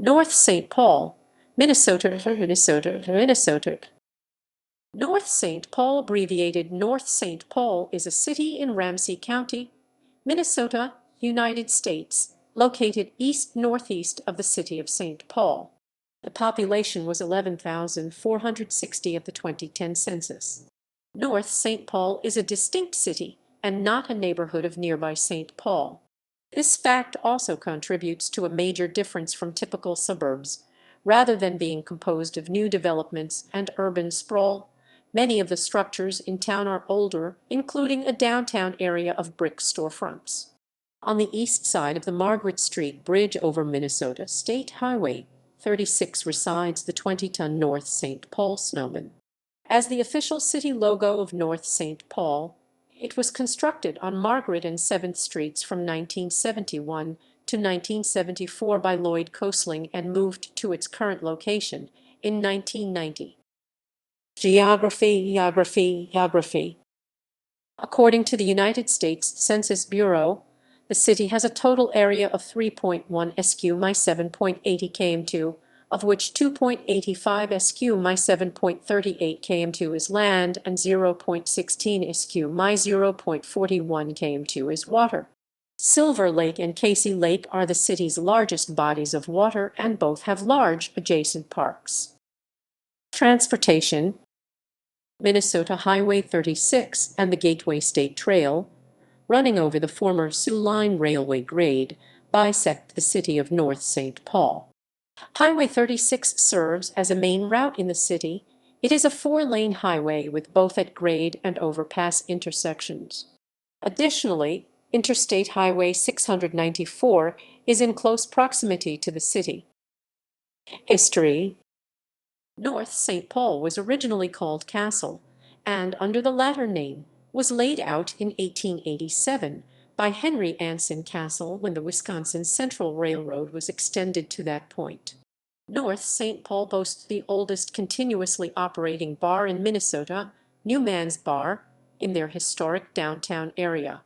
North Saint Paul, Minnesota. North Saint Paul, abbreviated North Saint Paul, is a city in Ramsey County, Minnesota, United States, located east-northeast of the city of St. Paul. The population was 11,460 at the 2010 census. North St. Paul is a distinct city and not a neighborhood of nearby St. Paul. This fact also contributes to a major difference from typical suburbs. Rather than being composed of new developments and urban sprawl, many of the structures in town are older, including a downtown area of brick storefronts. On the east side of the Margaret Street bridge over Minnesota State Highway 36 resides the 20-ton North Saint Paul Snowman. As the official city logo of North Saint Paul, it was constructed on Margaret and 7th Streets from 1971 to 1974 by Lloyd Koesling and moved to its current location in 1990. Geography. According to the United States Census Bureau, the city has a total area of 3.1 sq mi 7.80 km2, of which 2.85 sq mi 7.38 km2 is land and 0.16 sq mi 0.41 km2 is water. Silver Lake and Casey Lake are the city's largest bodies of water, and both have large adjacent parks. Transportation. Minnesota Highway 36 and the Gateway State Trail, running over the former Sioux Line Railway grade, bisect the city of North Saint Paul. Highway 36 serves as a main route in the city. It is a 4-lane highway with both at grade and overpass intersections. Additionally, Interstate Highway 694 is in close proximity to the city. History. North Saint Paul was originally called Castle, and under the latter name was laid out in 1887 by Henry Anson Castle when the Wisconsin Central Railroad was extended to that point. North Saint Paul boasts the oldest continuously operating bar in Minnesota, Newman's Bar, in their historic downtown area.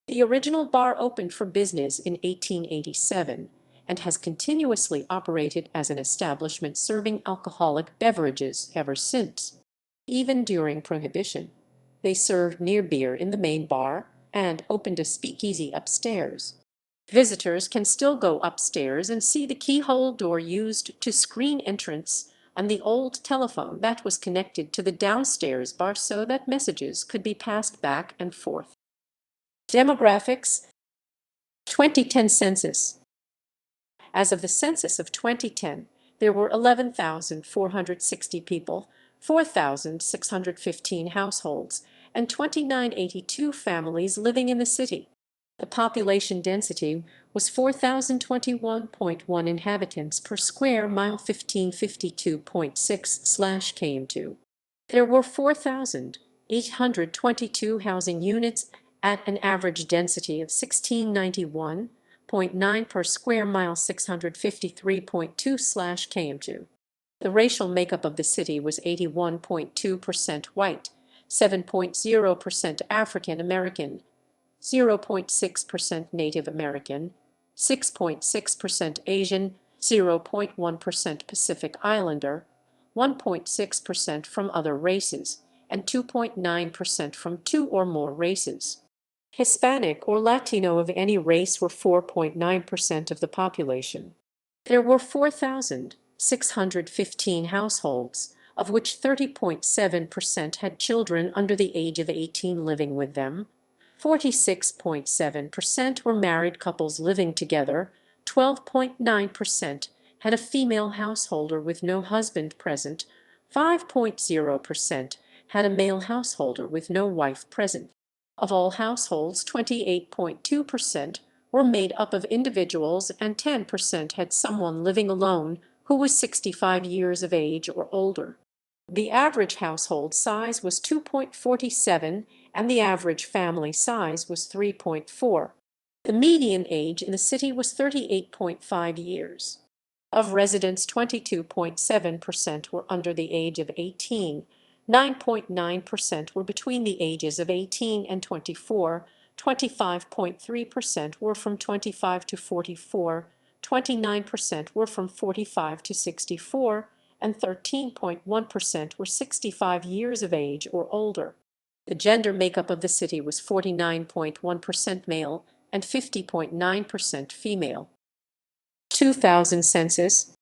The original bar opened for business in 1887 and has continuously operated as an establishment serving alcoholic beverages ever since. Even during Prohibition, they served near beer in the main bar and opened a speakeasy upstairs. Visitors can still go upstairs and see the keyhole door used to screen entrance and the old telephone that was connected to the downstairs bar so that messages could be passed back and forth. Demographics. 2010 census. As of the census of 2010, there were 11,460 people, 4,615 households, and 2,982 families living in the city. The population density was 4,021.1 inhabitants per square mile, 1552.6/km2. There were 4,822 housing units at an average density of 1691.9 per square mile, 653.2/km2. The racial makeup of the city was 81.2% white, 7.0% African American, 0.6% Native American, 6.6% Asian, 0.1% Pacific Islander, 1.6% from other races, and 2.9% from 2 or more races. Hispanic or Latino of any race were 4.9% of the population. There were 4,615 households, of which 30.7% had children under the age of 18 living with them, 46.7% were married couples living together, 12.9% had a female householder with no husband present, 5.0% had a male householder with no wife present. Of all households, 28.2% were made up of individuals and 10% had someone living alone who was 65 years of age or older. The average household size was 2.47 and the average family size was 3.4. The median age in the city was 38.5 years. Of residents, 22.7% were under the age of 18, 9.9% were between the ages of 18 and 24, 25.3% were from 25 to 44, 29% were from 45 to 64, and 13.1% were 65 years of age or older. The gender makeup of the city was 49.1% male and 50.9% female. 2000 census.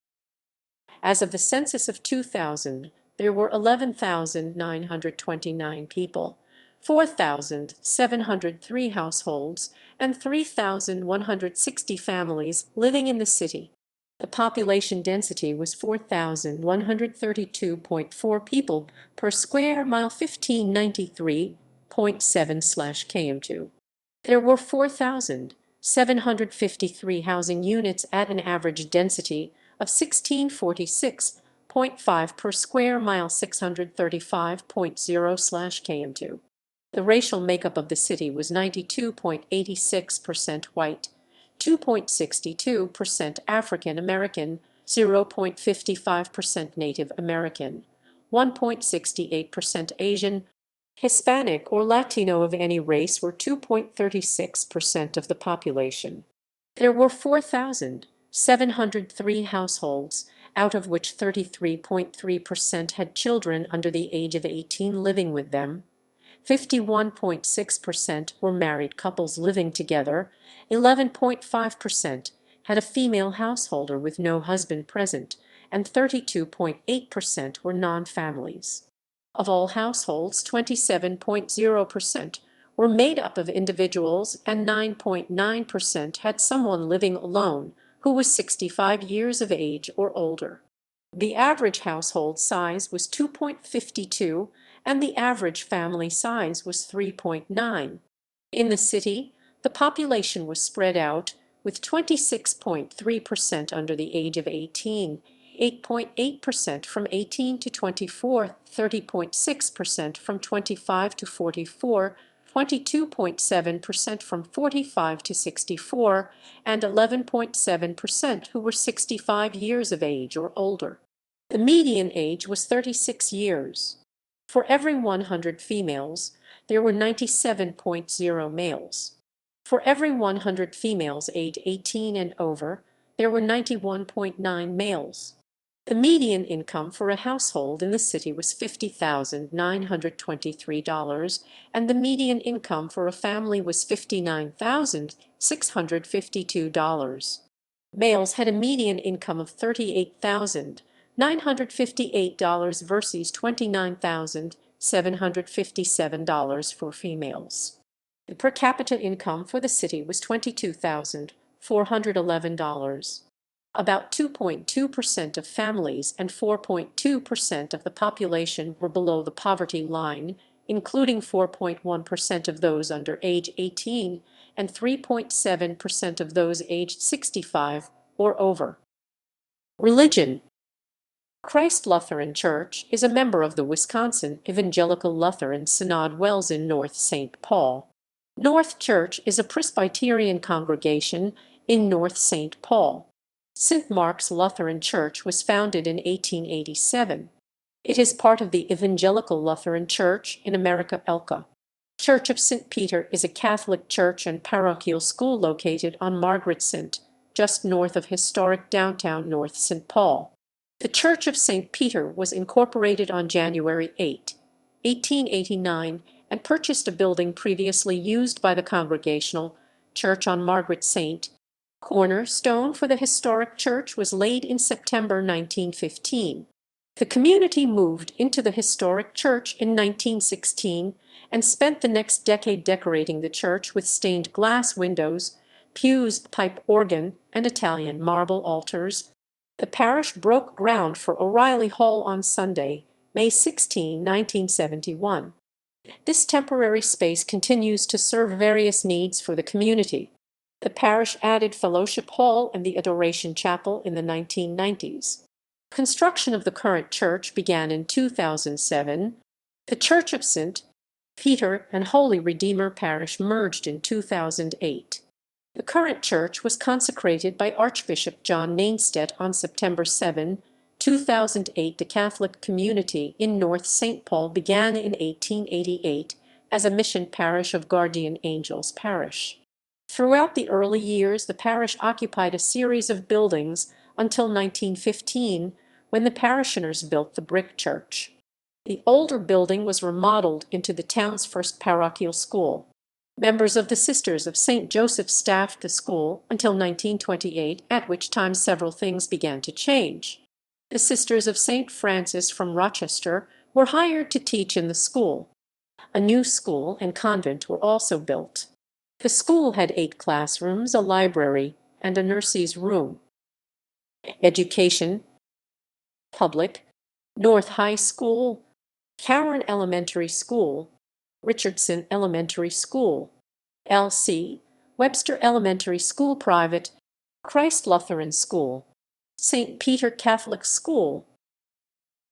As of the census of 2000, there were 11,929 people, 4,703 households, and 3,160 families living in the city. The population density was 4,132.4 people per square mile, 1593.7/km2. There were 4,753 housing units at an average density of 1646.5 per square mile, 635.0/km2. The racial makeup of the city was 92.86% white, 2.62% African American, 0.55% Native American, 1.68% Asian. Hispanic or Latino of any race were 2.36% of the population. There were 4,703 households, out of which 33.3% had children under the age of 18 living with them. 51.6% were married couples living together, 11.5% had a female householder with no husband present, and 32.8% were non-families. Of all households, 27.0% were made up of individuals and 9.9% had someone living alone who was 65 years of age or older. The average household size was 2.52 and the average family size was 3.9. In the city, the population was spread out, with 26.3% under the age of 18, 8.8% from 18 to 24, 30.6% from 25 to 44, 22.7% from 45 to 64, and 11.7% who were 65 years of age or older. The median age was 36 years. For every 100 females, there were 97.0 males. For every 100 females aged 18 and over, there were 91.9 males. The median income for a household in the city was $50,923, and the median income for a family was $59,652. Males had a median income of $38,958 versus $29,757 for females. The per capita income for the city was $22,411. About 2.2% of families and 4.2% of the population were below the poverty line, including 4.1% of those under age 18 and 3.7% of those aged 65 or over. Religion. Christ Lutheran Church is a member of the Wisconsin Evangelical Lutheran Synod Wells in North Saint Paul. North Church is a Presbyterian congregation in North Saint Paul. St. Mark's Lutheran Church was founded in 1887. It is part of the Evangelical Lutheran Church in America Elka. Church of St. Peter is a Catholic church and parochial school located on Margaret Street, just north of historic downtown North Saint Paul. The Church of St. Peter was incorporated on January 8, 1889, and purchased a building previously used by the Congregational Church on Margaret St. Cornerstone for the historic church was laid in September 1915. The community moved into the historic church in 1916 and spent the next decade decorating the church with stained glass windows, pews, pipe organ, and Italian marble altars. The parish broke ground for O'Reilly Hall on Sunday, May 16, 1971. This temporary space continues to serve various needs for the community. The parish added Fellowship Hall and the Adoration Chapel in the 1990s. Construction of the current church began in 2007. The Church of St. Peter and Holy Redeemer Parish merged in 2008. The current church was consecrated by Archbishop John Nainstedt on September 7, 2008. The Catholic community in North Saint Paul began in 1888 as a mission parish of Guardian Angels Parish. Throughout the early years, the parish occupied a series of buildings until 1915, when the parishioners built the brick church. The older building was remodeled into the town's first parochial school. Members of the Sisters of St. Joseph staffed the school until 1928, at which time several things began to change. The Sisters of St. Francis from Rochester were hired to teach in the school. A new school and convent were also built. The school had 8 classrooms, a library, and a nurse's room. Education: public, North High School, Caron Elementary School, Richardson Elementary School, L.C., Webster Elementary School private, Christ Lutheran School, St. Peter Catholic School,